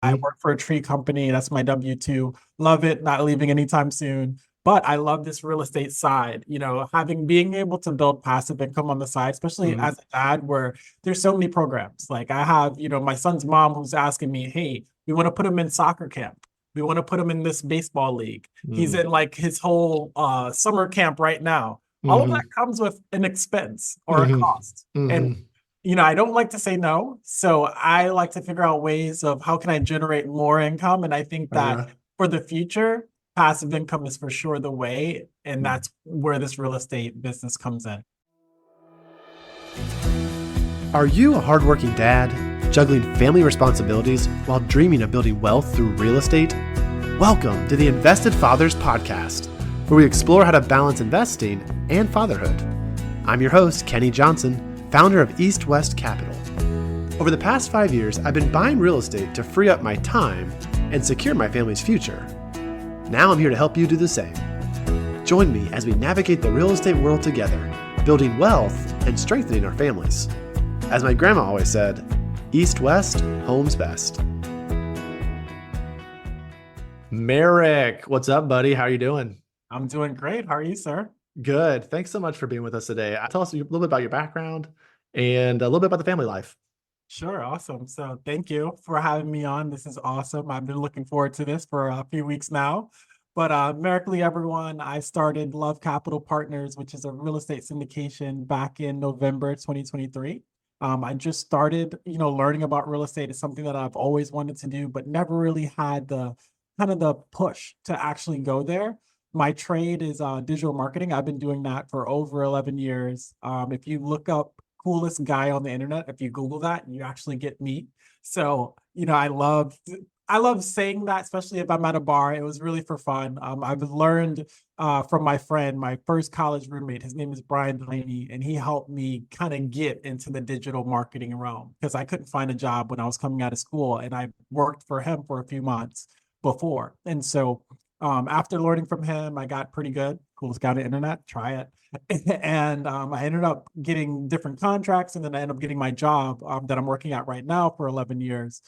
I work for a tree company. That's my W-2. Love it. Not leaving anytime soon. But I love this real estate side, being able to build passive income on the side, especially Mm-hmm. as a dad, where there's so many programs. Like I have, my son's mom who's asking me, hey, we want to put him in soccer camp. We want to put him in this baseball league. He's Mm-hmm. in like his whole summer camp right now. All of that Mm-hmm. comes with an expense or a Mm-hmm. cost. And Mm-hmm. I don't like to say no. So I like to figure out ways of how can I generate more income. And I think that Okay. for the future, passive income is for sure the way. And that's where this real estate business comes in. Are you a hardworking dad, juggling family responsibilities while dreaming of building wealth through real estate? Welcome to the Invested Fathers Podcast, where we explore how to balance investing and fatherhood. I'm your host, Kenny Johnson, founder of East West Capital. Over the past 5 years, I've been buying real estate to free up my time and secure my family's future. Now I'm here to help you do the same. Join me as we navigate the real estate world together, building wealth and strengthening our families. As my grandma always said, East West, home's best. Merrick, what's up, buddy? How are you doing? I'm doing great. How are you, sir? Good. Thanks so much for being with us today. Tell us a little bit about your background and a little bit about the family life. Sure. Awesome. So thank you for having me on. This is awesome. I've been looking forward to this for a few weeks now. But Merrick Lee, everyone, I started Love Capital Partners, which is a real estate syndication back in November 2023. I just started, learning about real estate. It's something that I've always wanted to do, but never really had the kind of the push to actually go there. My trade is digital marketing. I've been doing that for over 11 years. If you look up coolest guy on the internet, if you Google that, you actually get me. So, I love saying that, especially if I'm at a bar. It was really for fun. I've learned from my friend, my first college roommate. His name is Brian Delaney, and he helped me kind of get into the digital marketing realm because I couldn't find a job when I was coming out of school, and I worked for him for a few months before. And so, after learning from him, I got pretty good. Coolest guy on the internet. Try it. And I ended up getting different contracts, and then I ended up getting my job that I'm working at right now for 11 years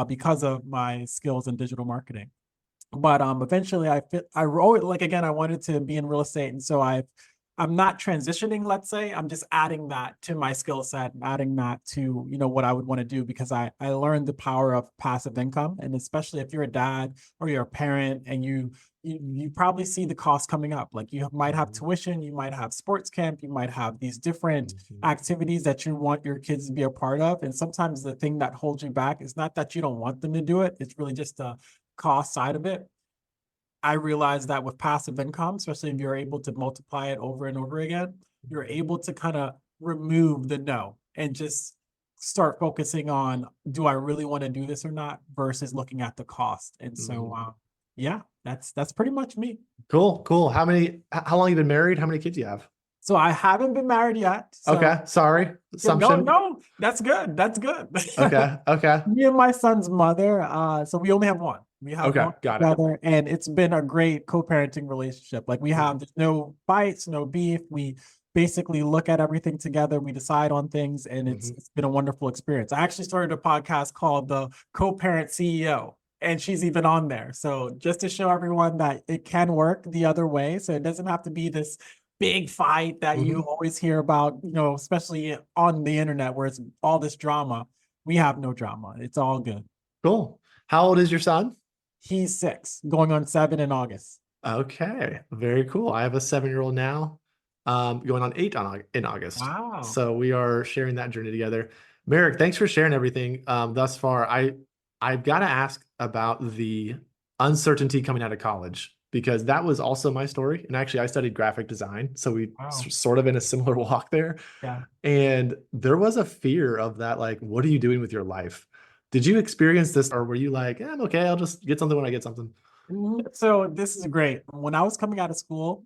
because of my skills in digital marketing. But eventually I wrote, like, again, I wanted to be in real estate. And so I'm not transitioning, let's say. I'm just adding that to my skill set, adding that to, what I would want to do because I learned the power of passive income. And especially if you're a dad or you're a parent and you probably see the cost coming up. Like you might have tuition, you might have sports camp, you might have these different activities that you want your kids to be a part of. And sometimes the thing that holds you back is not that you don't want them to do it. It's really just the cost side of it. I realized that with passive income, especially if you're able to multiply it over and over again, you're able to kind of remove the no and just start focusing on, do I really want to do this or not versus looking at the cost. And so, yeah, that's pretty much me. Cool. How long have you been married? How many kids do you have? So I haven't been married yet. So Okay. Sorry. no, Assumption. no, that's good. That's good. Okay. Me and my son's mother, so we only have one. We have Okay. one Got it. together, and it's been a great co-parenting relationship. Like there's no fights, no beef. We basically look at everything together. We decide on things, and it's been a wonderful experience. I actually started a podcast called The Co-Parent CEO, and she's even on there. So just to show everyone that it can work the other way, so it doesn't have to be this big fight that you always hear about, especially on the internet where it's all this drama. We have no drama. It's all good. Cool. How old is your son? He's 6, going on 7 in August. Okay. Very cool. I have a 7-year-old now, going on 8 in August. Wow. So we are sharing that journey together. Merrick, thanks for sharing everything thus far. I've got to ask about the uncertainty coming out of college, because that was also my story. And actually, I studied graphic design. So we sort of in a similar walk there. Yeah. And there was a fear of that, like, what are you doing with your life? Did you experience this, or were you like, I'm okay, I'll just get something when I get something? So this is great. When I was coming out of school,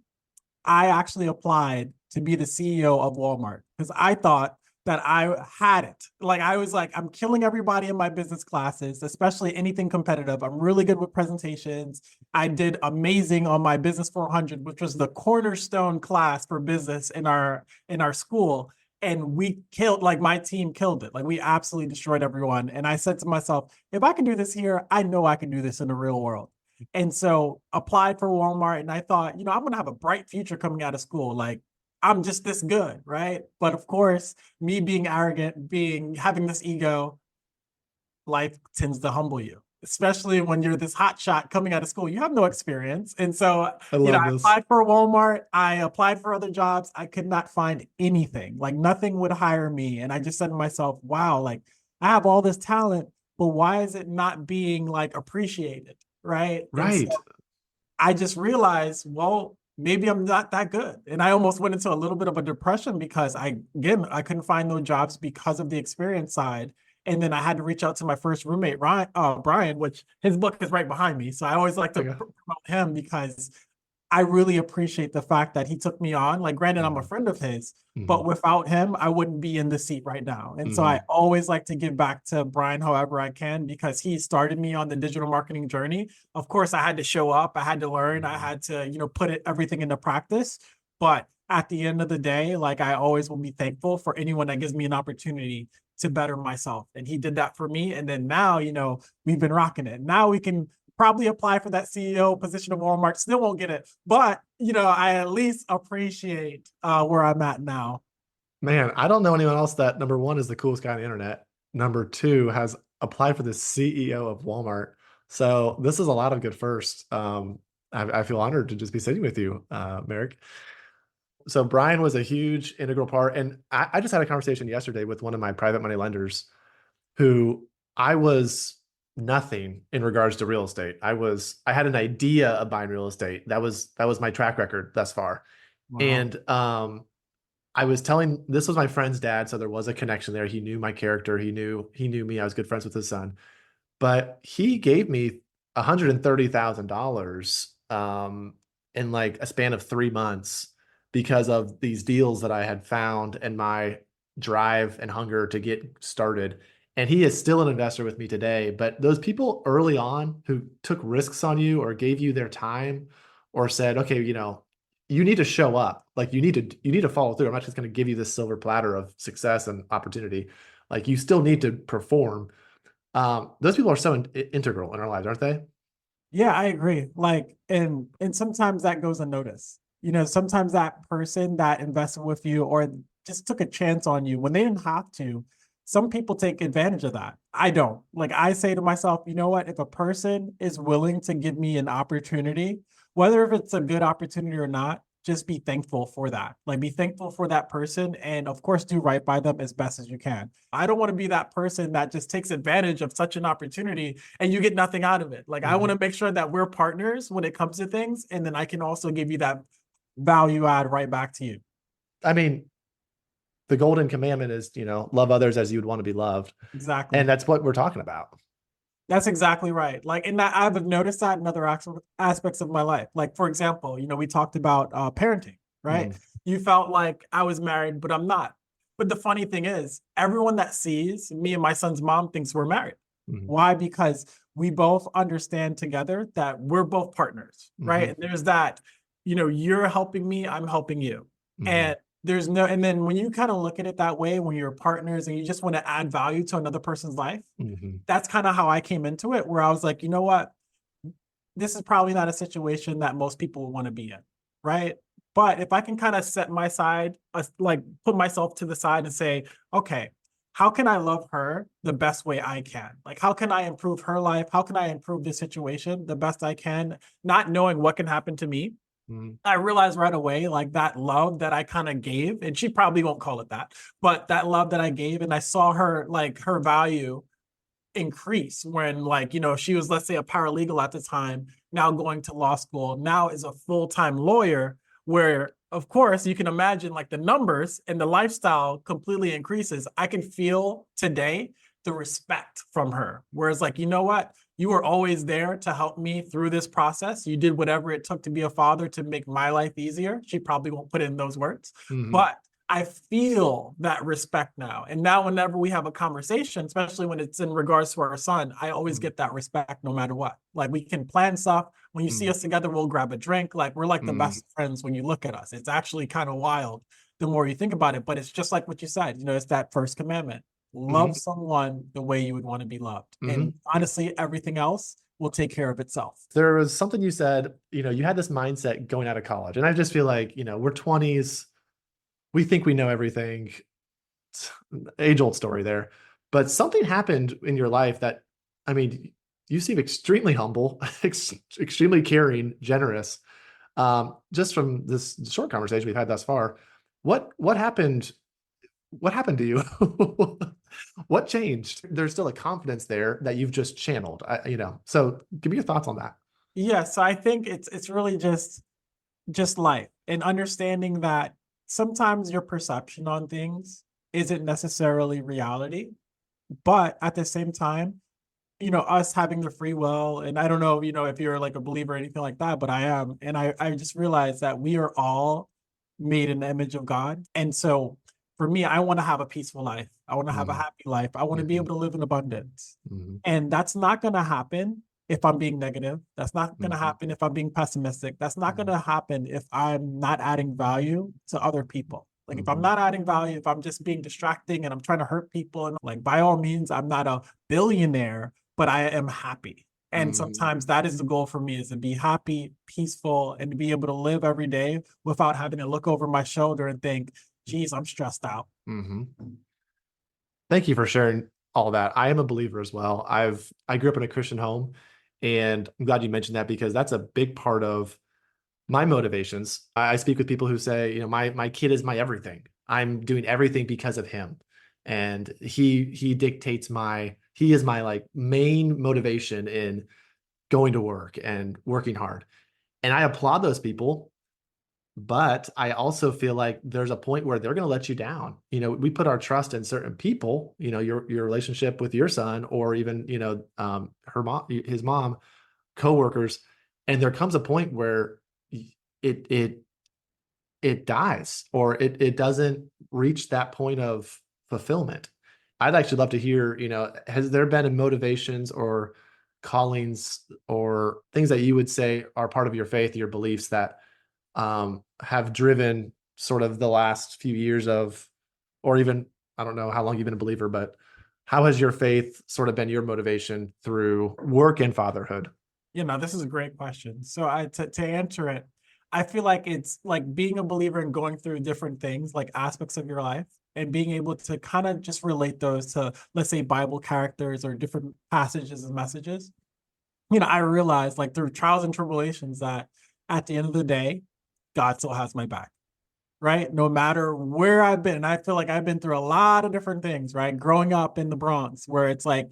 I actually applied to be the CEO of Walmart because I thought that I had it. Like I was like, I'm killing everybody in my business classes, especially anything competitive. I'm really good with presentations. I did amazing on my Business 400, which was the cornerstone class for business in our school. and we killed, like my team killed it. Like we absolutely destroyed everyone. And I said to myself, if I can do this here, I know I can do this in the real world. And so applied for Walmart, and I thought, I'm going to have a bright future coming out of school. Like I'm just this good, right? But of course, me being arrogant, having this ego, life tends to humble you, especially when you're this hot shot coming out of school. You have no experience. And so, I love I this. applied for Walmart. I applied for other jobs. I could not find anything. Like nothing would hire me. And I just said to myself, wow, like I have all this talent, but why is it not being like appreciated? Right. And so Right. I just realized, well, maybe I'm not that good. And I almost went into a little bit of a depression because I couldn't find no jobs because of the experience side. And then I had to reach out to my first roommate, Brian, which his book is right behind me. So I always like to Okay. promote him because I really appreciate the fact that he took me on. Like, granted, I'm a friend of his, but without him, I wouldn't be in the seat right now. And so I always like to give back to Brian however I can because he started me on the digital marketing journey. Of course, I had to show up, I had to learn, I had to, put everything into practice. But at the end of the day, like I always will be thankful for anyone that gives me an opportunity to better myself. And he did that for me. And then now, we've been rocking it. Now we can probably apply for that CEO position of Walmart. Still won't get it, but I at least appreciate where I'm at now. Man, I don't know anyone else that, number one, is the coolest guy on the internet. Number two, has applied for the CEO of Walmart. So this is a lot of good first. I feel honored to just be sitting with you, Merrick. So Brian was a huge integral part. And I just had a conversation yesterday with one of my private money lenders who I was nothing in regards to real estate. I had an idea of buying real estate. That was my track record thus far. Wow. And I was telling, this was my friend's dad, so there was a connection there. He knew my character. He knew me. I was good friends with his son. But he gave me $130,000 in like a span of 3 months because of these deals that I had found and my drive and hunger to get started. And he is still an investor with me today. But those people early on who took risks on you or gave you their time or said, okay, you need to show up. Like you need to follow through. I'm not just going to give you this silver platter of success and opportunity. Like you still need to perform. Those people are so integral in our lives, aren't they? Yeah, I agree. Like, and sometimes that goes unnoticed. Sometimes that person that invested with you or just took a chance on you when they didn't have to, some people take advantage of that. I don't. Like I say to myself, you know what? If a person is willing to give me an opportunity, whether if it's a good opportunity or not, just be thankful for that. Like be thankful for that person and of course do right by them as best as you can. I don't want to be that person that just takes advantage of such an opportunity and you get nothing out of it. Like I want to make sure that we're partners when it comes to things and then I can also give you that value add right back to you. I mean, the golden commandment is, love others as you would want to be loved. Exactly. And that's what we're talking about. That's exactly right. Like, and that I've noticed that in other aspects of my life. Like, for example, we talked about parenting, right? You felt like I was married, but I'm not. But the funny thing is, everyone that sees me and my son's mom thinks we're married. Why? Because we both understand together that we're both partners, right? And there's that, you're helping me, I'm helping you. And and then when you kind of look at it that way, when you're partners and you just want to add value to another person's life, that's kind of how I came into it, where I was like, you know what? This is probably not a situation that most people would want to be in, right? But if I can kind of set my side, like put myself to the side and say, okay, how can I love her the best way I can? Like, how can I improve her life? How can I improve this situation the best I can? Not knowing what can happen to me. I realized right away, like that love that I kind of gave, and she probably won't call it that, but that love that I gave, and I saw her, like her value increase when she was, let's say, a paralegal at the time, now going to law school, now is a full-time lawyer, where of course you can imagine like the numbers and the lifestyle completely increases. I can feel today the respect from her. Whereas like, you know what? You were always there to help me through this process. You did whatever it took to be a father to make my life easier. She probably won't put in those words, but I feel that respect now. And now whenever we have a conversation, especially when it's in regards to our son, I always get that respect no matter what. Like we can plan stuff. When you see us together, we'll grab a drink. Like we're like the best friends when you look at us. It's actually kind of wild the more you think about it. But it's just like what you said, it's that first commandment. Hmm. Love someone the way you would want to be loved. And Hmm. honestly, everything else will take care of itself. There was something you said, you had this mindset going out of college. And I just feel like, we're 20s. We think we know everything. Age old story there. But something happened in your life that, I mean, you seem extremely humble, extremely caring, generous. Just from this short conversation we've had thus far, what happened? What happened to you? What changed? There's still a confidence there that you've just channeled. So give me your thoughts on that. Yeah, so I think it's really just life and understanding that sometimes your perception on things isn't necessarily reality, but at the same time, us having the free will, and I don't know, if you're like a believer or anything like that, but I am, and I just realized that we are all made in the image of God, and so for me, I want to have a peaceful life. I want to have a Mhm, happy life. I want to be mhm, able to live in abundance, mhm, and that's not going to happen if I'm being negative. That's not going to mhm, happen if I'm being pessimistic. That's not going mhm, to happen if I'm not adding value to other people. Like if I'm mhm, not adding value, if I'm just being distracting and I'm trying to hurt people, and like by all means, I'm not a billionaire, but I am happy. And mhm, sometimes that is the goal for me, is to be happy, peaceful, and to be able to live every day without having to look over my shoulder and think, geez, I'm stressed out. mhm. Thank you for sharing all that. I am a believer as well. I grew up in a Christian home, and I'm glad you mentioned that because that's a big part of my motivations. I speak with people who say, my kid is my everything. I'm doing everything because of him. And he dictates he is my like main motivation in going to work and working hard. And I applaud those people, but I also feel like there's a point where they're going to let you down. We put our trust in certain people, your relationship with your son, or even, her mom, his mom, coworkers. And there comes a point where it it it dies, or it doesn't reach that point of fulfillment. I'd actually love to hear, has there been motivations or callings or things that you would say are part of your faith, your beliefs that have driven sort of the last few years of, or even, I don't know how long you've been a believer, but how has your faith sort of been your motivation through work and fatherhood? This is a great question. So to answer it, I feel like it's like being a believer and going through different things, like aspects of your life, and being able to kind of just relate those to, let's say, Bible characters or different passages and messages. I realized like through trials and tribulations that at the end of the day, God still has my back, right? No matter where I've been. And I feel like I've been through a lot of different things, right? Growing up in the Bronx, where it's like,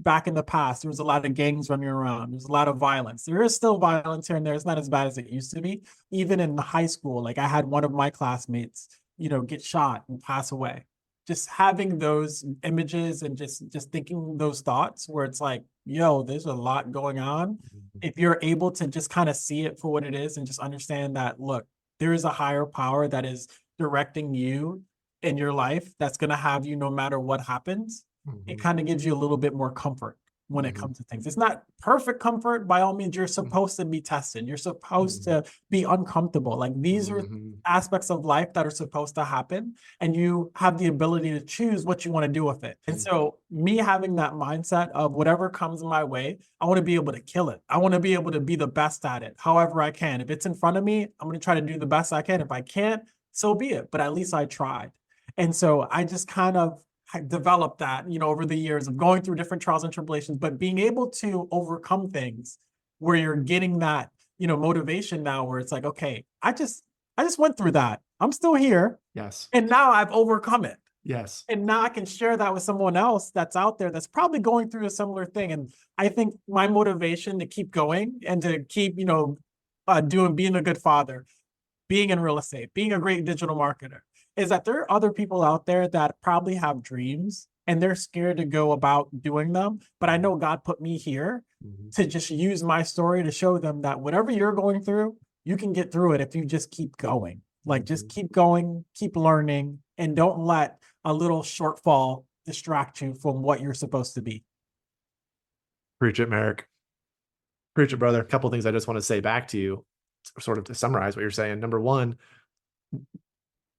back in the past, there was a lot of gangs running around. There's a lot of violence. There is still violence here and there. It's not as bad as it used to be. Even in high school, like I had one of my classmates, get shot and pass away. Just having those images and just thinking those thoughts where it's like, yo, there's a lot going on. If you're able to just kind of see it for what it is and just understand that, look, there is a higher power that is directing you in your life that's going to have you no matter what happens. It Mhm, kind of gives you a little bit more comfort when it mhm, comes to things. It's not perfect comfort by all means. You're mhm, supposed to be tested. You're supposed mhm, to be uncomfortable. Like these are mhm, aspects of life that are supposed to happen, and you have the ability to choose what you want to do with it. And mhm, so me having that mindset of whatever comes my way, I want to be able to kill it. I want to be able to be the best at it however I can. If it's in front of me, I'm going to try to do the best I can. If I can't, so be it, but at least I tried. And so I just kind of developed that, over the years of going through different trials and tribulations, but being able to overcome things where you're getting that, motivation now where it's like, okay, I just went through that. I'm still here. yes, And now I've overcome it. yes. And now I can share that with someone else that's out there that's probably going through a similar thing. And I think my motivation to keep going and to keep, being a good father, being in real estate, being a great digital marketer, is that there are other people out there that probably have dreams and they're scared to go about doing them. But I Mhm, know God put me here mhm, to just use my story to show them that whatever you're going through, you can get through it if you just keep going. Like just mhm. keep going, keep learning, and don't let a little shortfall distract you from what you're supposed to be. Preach it, Merrick. Preach it, brother. A couple things I just want to say back to you, sort of to summarize what you're saying. Number one,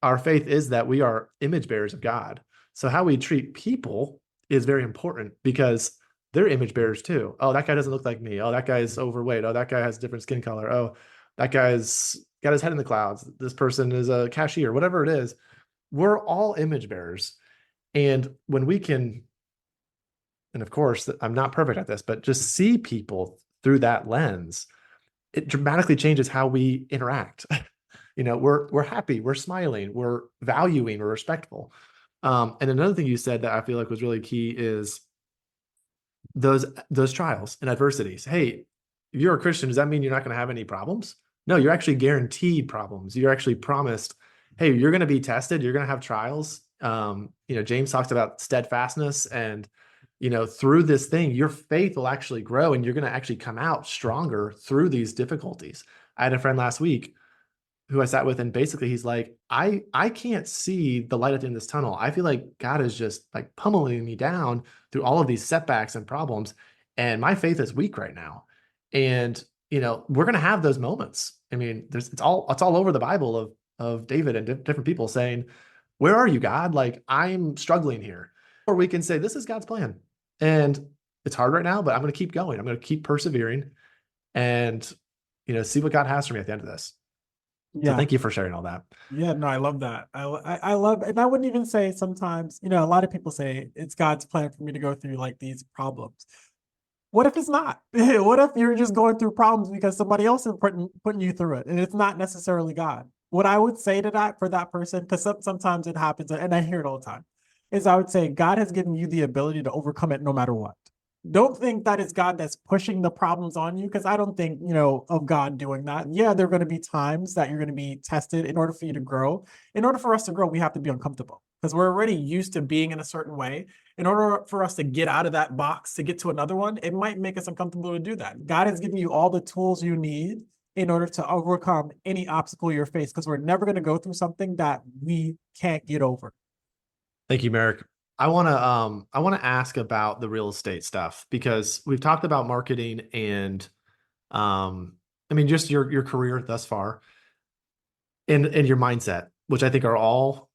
our faith is that we are image bearers of God. So how we treat people is very important because they're image bearers too. Oh, that guy doesn't look like me. Oh, that guy's overweight. Oh, that guy has different skin color. Oh, that guy's got his head in the clouds. This person is a cashier, whatever it is. We're all image bearers. And when we can, and of course, I'm not perfect at this, but just see people through that lens, it dramatically changes how we interact. We're happy, we're smiling, we're valuing, we're respectful. And another thing you said that I feel like was really key is those trials and adversities. Hey, if you're a Christian, does that mean you're not going to have any problems? No, you're actually guaranteed problems. You're actually promised, hey, you're going to be tested, you're going to have trials. James talks about steadfastness, and through this thing, your faith will actually grow and you're going to actually come out stronger through these difficulties. I had a friend last week who I sat with, and basically he's like, I can't see the light at the end of this tunnel. I feel like God is just like pummeling me down through all of these setbacks and problems, and my faith is weak right now. And we're gonna have those moments. I mean, it's all over the Bible of David and different people saying, "Where are you, God? Like, I'm struggling here." Or we can say, "This is God's plan, and it's hard right now, but I'm gonna keep going. I'm gonna keep persevering, and see what God has for me at the end of this." So Yeah. thank you for sharing all that. Yeah, no, I love that. I love, and I wouldn't even say sometimes, a lot of people say it's God's plan for me to go through like these problems. What if it's not? What if you're just going through problems because somebody else is putting you through it and it's not necessarily God? What I would say to that for that person, because sometimes it happens, and I hear it all the time, is I would say God has given you the ability to overcome it no matter what. Don't think that it's God that's pushing the problems on you, because I don't think, of God doing that. Yeah, there are going to be times that you're going to be tested in order for you to grow. In order for us to grow, we have to be uncomfortable because we're already used to being in a certain way. In order for us to get out of that box to get to another one, it might make us uncomfortable to do that. God has given you all the tools you need in order to overcome any obstacle you're faced, because we're never going to go through something that we can't get over. Thank you, Merrick. I want to ask about the real estate stuff because we've talked about marketing and just your career thus far and your mindset, which I think are all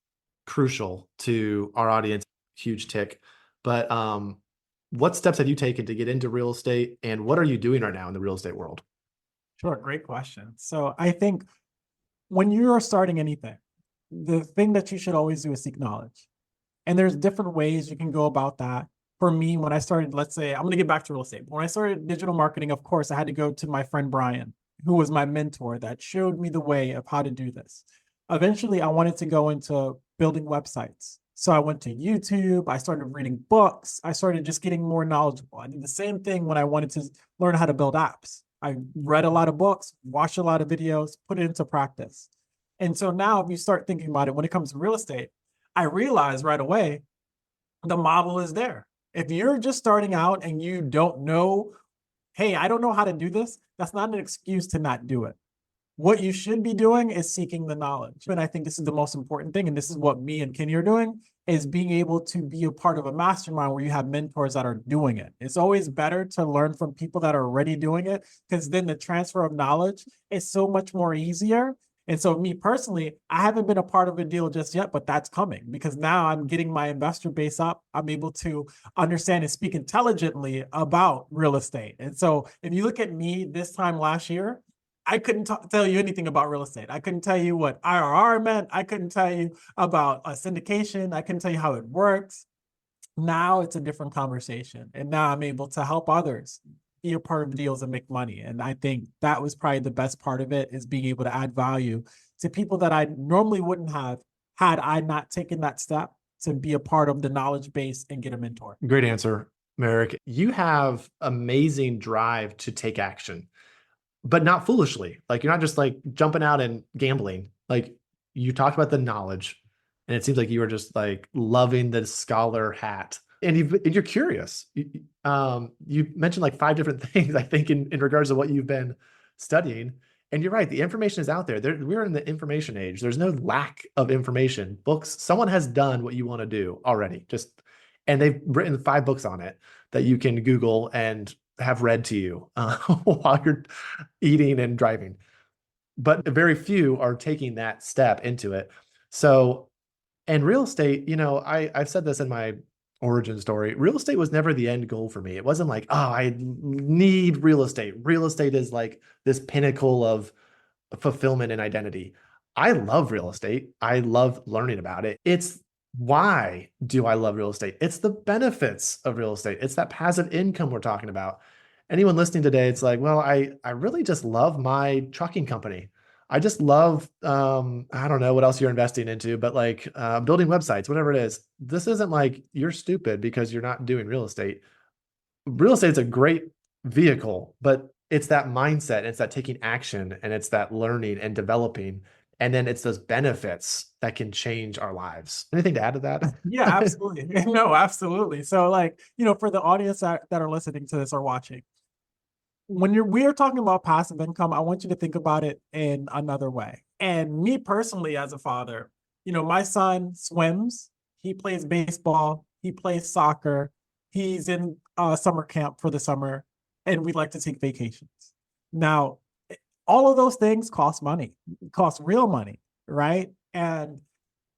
crucial to our audience. Huge tick. But what steps have you taken to get into real estate, and what are you doing right now in the real estate world? Sure, great question. So I think when you are starting anything, the thing that you should always do is seek knowledge. And there's different ways you can go about that. For me, when I started, let's say, I'm going to get back to real estate. When I started digital marketing, of course, I had to go to my friend Brian, who was my mentor that showed me the way of how to do this. Eventually, I wanted to go into building websites. So I went to YouTube, I started reading books, I started just getting more knowledgeable. I did the same thing when I wanted to learn how to build apps. I read a lot of books, watched a lot of videos, put it into practice. And so now if you start thinking about it, when it comes to real estate, I realized right away, the model is there. If you're just starting out and you don't know, hey, I don't know how to do this, that's not an excuse to not do it. What you should be doing is seeking the knowledge. And I think this is the most important thing. And this is what me and Kenny are doing, is being able to be a part of a mastermind where you have mentors that are doing it. It's always better to learn from people that are already doing it, because then the transfer of knowledge is so much more easier. And so me personally, I haven't been a part of a deal just yet, but that's coming because now I'm getting my investor base up. I'm able to understand and speak intelligently about real estate. And so if you look at me this time last year, I couldn't tell you anything about real estate. I couldn't tell you what IRR meant. I couldn't tell you about a syndication. I couldn't tell you how it works. Now it's a different conversation. And now I'm able to help others be a part of deals and make money. And I think that was probably the best part of it, is being able to add value to people that I normally wouldn't have had I not taken that step to be a part of the knowledge base and get a mentor. Great answer, Merrick. You have amazing drive to take action, but not foolishly. Like, you're not just like jumping out and gambling. Like, you talked about the knowledge, and it seems like you were just like loving the scholar hat, and you're curious. You mentioned like 5 different things, I think, in regards to what you've been studying. And you're right. The information is out there. We're in the information age. There's no lack of information. Books, someone has done what you want to do already, and they've written 5 books on it that you can Google and have read to you while you're eating and driving. But very few are taking that step into it. So, and real estate, I've said this in my origin story. Real estate was never the end goal for me. It wasn't like, oh, I need real estate. Real estate is like this pinnacle of fulfillment and identity. I love real estate. I love learning about it. It's why do I love real estate? It's the benefits of real estate. It's that passive income we're talking about. Anyone listening today, it's like, well, I really just love my trucking company. I just love, I don't know what else you're investing into, but like building websites, whatever it is. This isn't like you're stupid because you're not doing real estate. Real estate is a great vehicle, but it's that mindset, it's that taking action, and it's that learning and developing. And then it's those benefits that can change our lives. Anything to add to Yeah, that? absolutely. No, absolutely. So like, for the audience that are listening to this or watching, when we are talking about passive income, I want you to think about it in another way. And me personally, as a father, my son swims, he plays baseball, he plays soccer, he's in summer camp for the summer, and we like to take vacations. Now, all of those things cost money, cost real money, right? And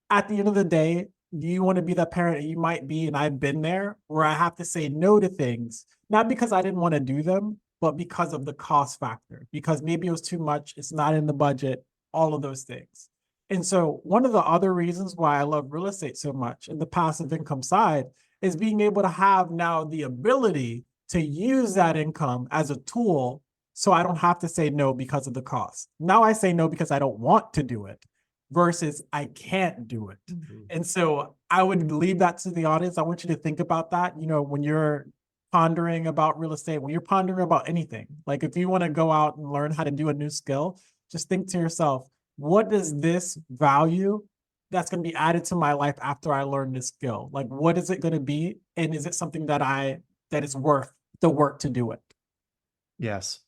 at the end of the day, do you want to be that parent you might be? And I've been there where I have to say no to things, not because I didn't want to do them, but because of the cost factor, because maybe it was too much, it's not in the budget, all of those things. And so, one of the other reasons why I love real estate so much and the passive income side is being able to have now the ability to use that income as a tool so I don't have to say no because of the cost. Now I say no because I don't want to do it versus I can't do it. Mhm. And so I would leave that to the audience. I want you to think about that, when you're pondering about real estate, when you're pondering about anything. Like if you want to go out and learn how to do a new skill, just think to yourself, what does this value that's going to be added to my life after I learn this skill? Like what is it going to be? And is it something that is worth the work to do it? Yes.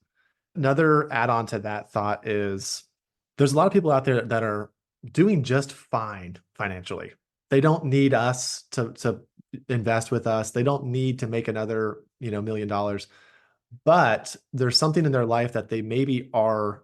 Another add on to that thought is there's a lot of people out there that are doing just fine financially. They don't need us to invest with us. They don't need to make another, $1 million. But there's something in their life that they maybe are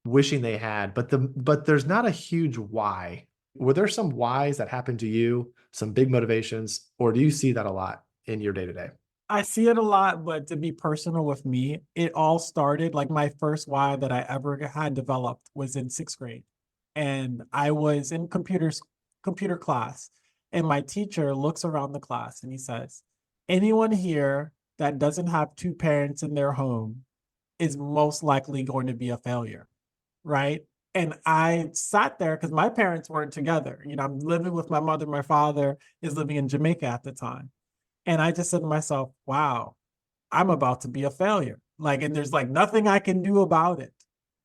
wishing they had, but there's not a huge why. Were there some whys that happened to you, some big motivations, or do you see that a lot in your day to day? I see it a lot, but to be personal with me, it all started like my first why that I ever had developed was in sixth grade. And I was in computer class, and my teacher looks around the class and he says, anyone here that doesn't have two parents in their home is most likely going to be a failure, right? And I sat there because my parents weren't together. I'm living with my mother. My father is living in Jamaica at the time. And I just said to myself, wow, I'm about to be a failure. Like, and there's like nothing I can do about it.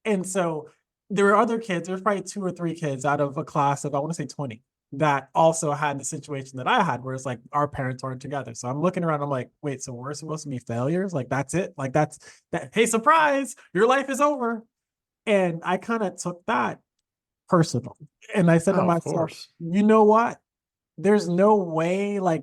And so there were other kids, there's probably two or three kids out of a class of, I want to say 20, that also had the situation that I had, where it's like our parents aren't together. So I'm looking around, I'm like, wait, so we're supposed to be failures? Like, that's it? Like, that's that, hey, surprise, your life is over. And I kind of took that personal. And I said to Oh, of myself, course. you know what? There's no way, like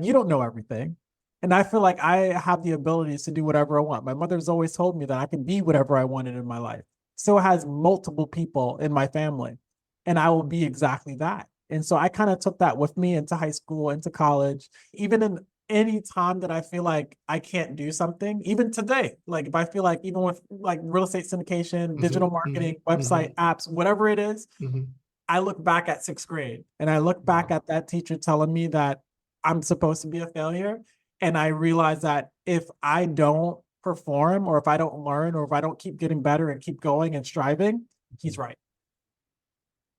you don't know everything. And I feel like I have the abilities to do whatever I want. My mother's always told me that I can be whatever I wanted in my life. So has multiple people in my family. And I will be exactly that. And so I kind of took that with me into high school, into college, even in any time that I feel like I can't do something, even today. Like if I feel like even with like real estate syndication, Hmm. digital Hmm. marketing, Hmm. website apps, whatever it is, Hmm. I look back at sixth grade and I look back Wow. at that teacher telling me that I'm supposed to be a failure. And I realize that if I don't perform or if I don't learn or if I don't keep getting better and keep going and striving, he's right.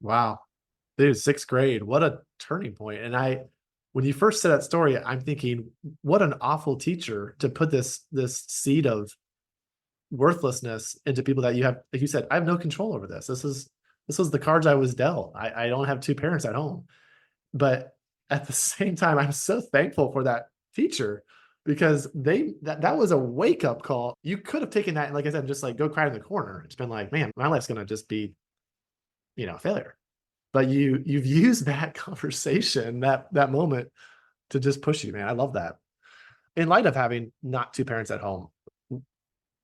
Wow. Dude, sixth grade, what a turning point. And when you first said that story, I'm thinking, what an awful teacher to put this seed of worthlessness into people that you have, like you said, I have no control over this. This was the cards I was dealt. I don't have two parents at home. But at the same time, I'm so thankful for that teacher because that was a wake-up call. You could have taken that and, like I said, just like go cry in the corner. It's been like, man, my life's gonna just be, a failure. But you've used that conversation, that moment to just push you, man. I love that. In light of having not two parents at home,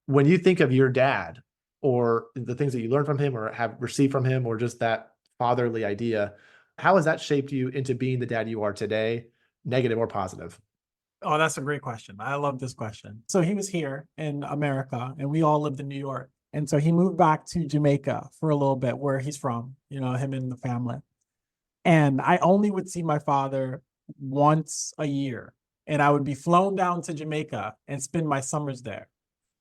when you think of your dad or the things that you learned from him or have received from him or just that fatherly idea. How has that shaped you into being the dad you are today, negative or positive? Oh, that's a great question. I love this question. So he was here in America and we all lived in New York. And so he moved back to Jamaica for a little bit, where he's from, him and the family. And I only would see my father once a year. And I would be flown down to Jamaica and spend my summers there.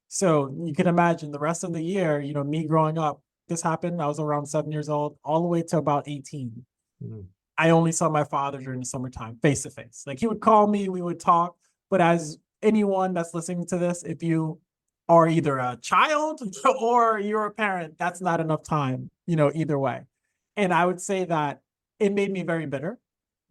So you can imagine the rest of the year, me growing up, this happened. I was around 7 years old, all the way to about 18. Mhm. I only saw my father during the summertime, face to face. Like he would call me, we would talk. But as anyone that's listening to this, if you are either a child or you're a parent, that's not enough time, either way. And I would say that it made me very bitter,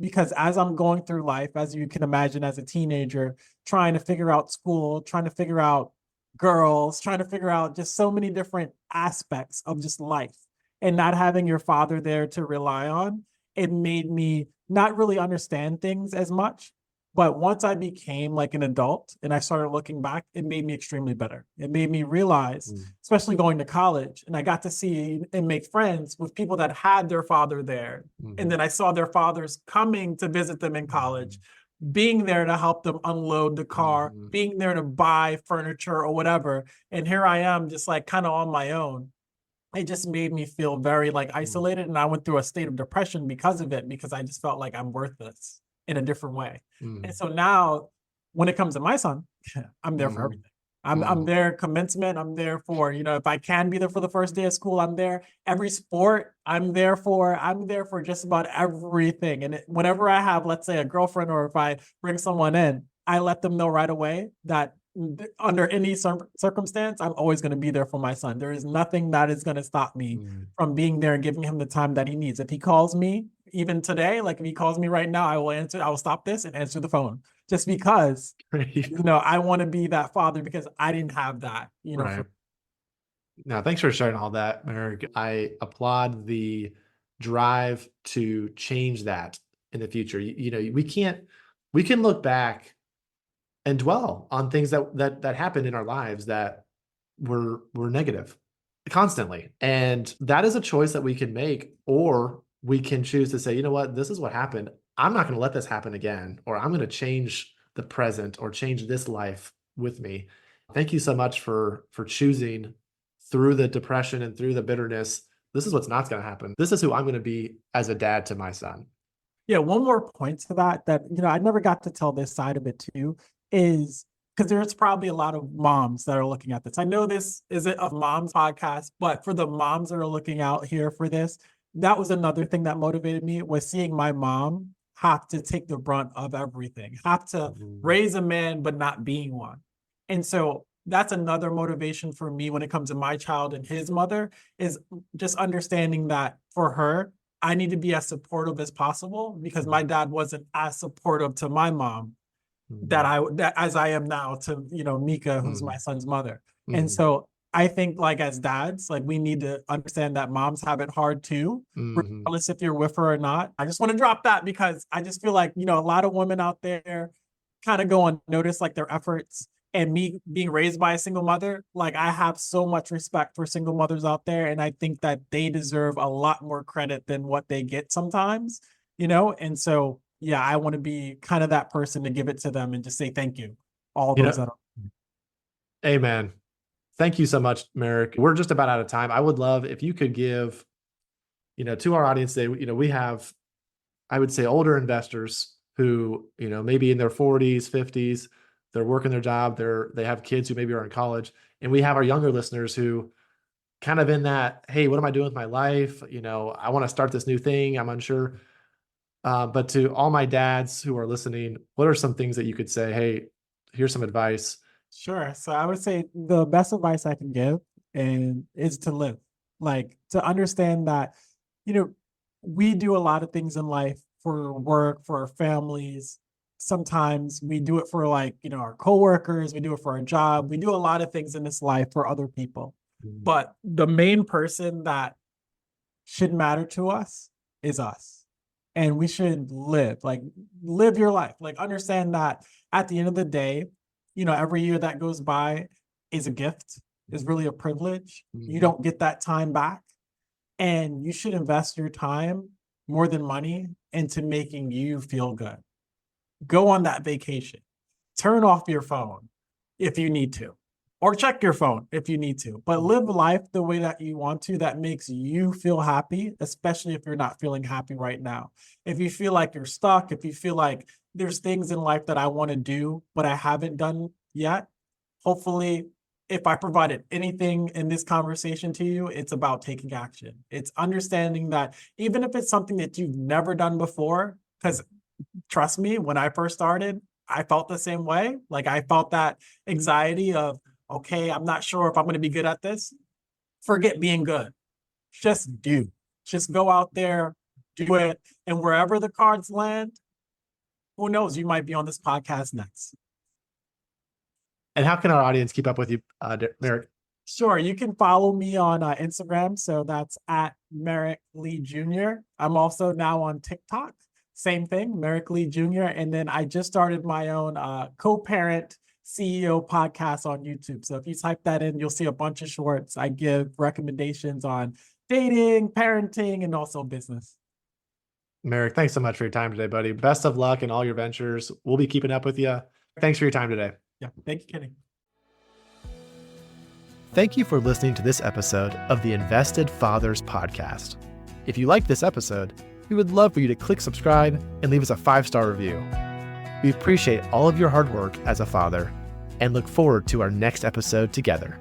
because as I'm going through life, as you can imagine, as a teenager, trying to figure out school, trying to figure out girls, trying to figure out just so many different aspects of just life, and not having your father there to rely on, it made me not really understand things as much. But once I became like an adult and I started looking back, it made me extremely better. It made me realize, Mm. especially going to college, and I got to see and make friends with people that had their father there. And Mhm. then I saw their fathers coming to visit them in college, being there to help them unload the car, Mhm. being there to buy furniture or whatever. And here I am just like kind of on my own. It just made me feel very like Mhm. isolated. And I went through a state of depression because of it, because I just felt like I'm worthless in a different way. And Mhm. so now when it comes to my son, I'm there for Mhm. everything. I'm Mhm. there commencement. I'm there for, if I can be there for the first day of school, I'm there. Every sport I'm there for just about everything. And whenever I have, let's say, a girlfriend, or if I bring someone in, I let them know right away that under any circumstance, I'm always going to be there for my son. There is nothing that is going to stop me Mhm. from being there and giving him the time that he needs. If he calls me, even today, like if he calls me right now, I will answer. I will stop this and answer the phone, just because, Right. I want to be that father, because I didn't have that, Right. Now, thanks for sharing all that, Merrick. I applaud the drive to change that in the future. We can look back and dwell on things that happened in our lives that were negative constantly. And that is a choice that we can make, or we can choose to say, you know what, this is what happened. I'm not going to let this happen again, or I'm going to change the present or change this life with me. Thank you so much for choosing through the depression and through the bitterness. This is what's not going to happen. This is who I'm going to be as a dad to my son. Yeah, one more point to that I never got to tell this side of it too, is because there's probably a lot of moms that are looking at this. I know this isn't a mom's podcast, but for the moms that are looking out here for this, that was another thing that motivated me, was seeing my mom have to take the brunt of everything, have to Mhm. raise a man but not being one. And so that's another motivation for me when it comes to my child and his mother, is just understanding that for her, I need to be as supportive as possible, because my Mhm. dad wasn't as supportive to my mom Mhm. that as I am now to, Mika, who's my Mhm. son's mother. And Mhm. so I think, like, as dads, like, we need to understand that moms have it hard too, Mhm. regardless if you're with her or not. I just want to drop that, because I just feel like, a lot of women out there kind of go unnoticed, like their efforts. And me being raised by a single mother, like, I have so much respect for single mothers out there. And I think that they deserve a lot more credit than what they get sometimes, And so, yeah, I want to be kind of that person to give it to them and just say thank you. All You those know, that are. amen. Thank you so much, Merrick. We're just about out of time. I would love if you could give, to our audience today, we have, I would say, older investors who, maybe in their 40s, 50s, they're working their job, they have kids who maybe are in college, and we have our younger listeners who kind of in that, hey, what am I doing with my life? I want to start this new thing. I'm unsure. But to all my dads who are listening, what are some things that you could say? Hey, here's some advice. Sure. So I would say the best advice I can give and is to live, like, to understand that, you know, we do a lot of things in life for work, for our families. Sometimes we do it for, like, our coworkers, we do it for our job. We do a lot of things in this life for other people. Mhm. But the main person that should matter to us is us. And we should live your life. Like, understand that at the end of the day, every year that goes by is a gift, is really a privilege. You Mhm. don't get that time back. And you should invest your time more than money into making you feel good. Go on that vacation. Turn off your phone if you need to, or check your phone if you need to, but live life the way that you want to, that makes you feel happy, especially if you're not feeling happy right now. If you feel like you're stuck, if you feel like there's things in life that I want to do, but I haven't done yet, hopefully, if I provided anything in this conversation to you, it's about taking action. It's understanding that even if it's something that you've never done before, because trust me, when I first started, I felt the same way. Like I felt that anxiety of, okay, I'm not sure if I'm going to be good at this. Forget being good. Just do. Just go out there, do it. And wherever the cards land, who knows, you might be on this podcast next. And how can our audience keep up with you, Merrick? Sure. You can follow me on Instagram. So that's at Merrick Lee Jr. I'm also now on TikTok. Same thing, Merrick Lee Jr. And then I just started my own co-parent CEO podcast on YouTube. So if you type that in, you'll see a bunch of shorts. I give recommendations on dating, parenting, and also business. Merrick, thanks so much for your time today, buddy. Best of luck in all your ventures. We'll be keeping up with you. Thanks for your time today. Yeah. Thank you, Kenny. Thank you for listening to this episode of the Invested Fathers Podcast. If you liked this episode, we would love for you to click subscribe and leave us a 5-star review. We appreciate all of your hard work as a father and look forward to our next episode together.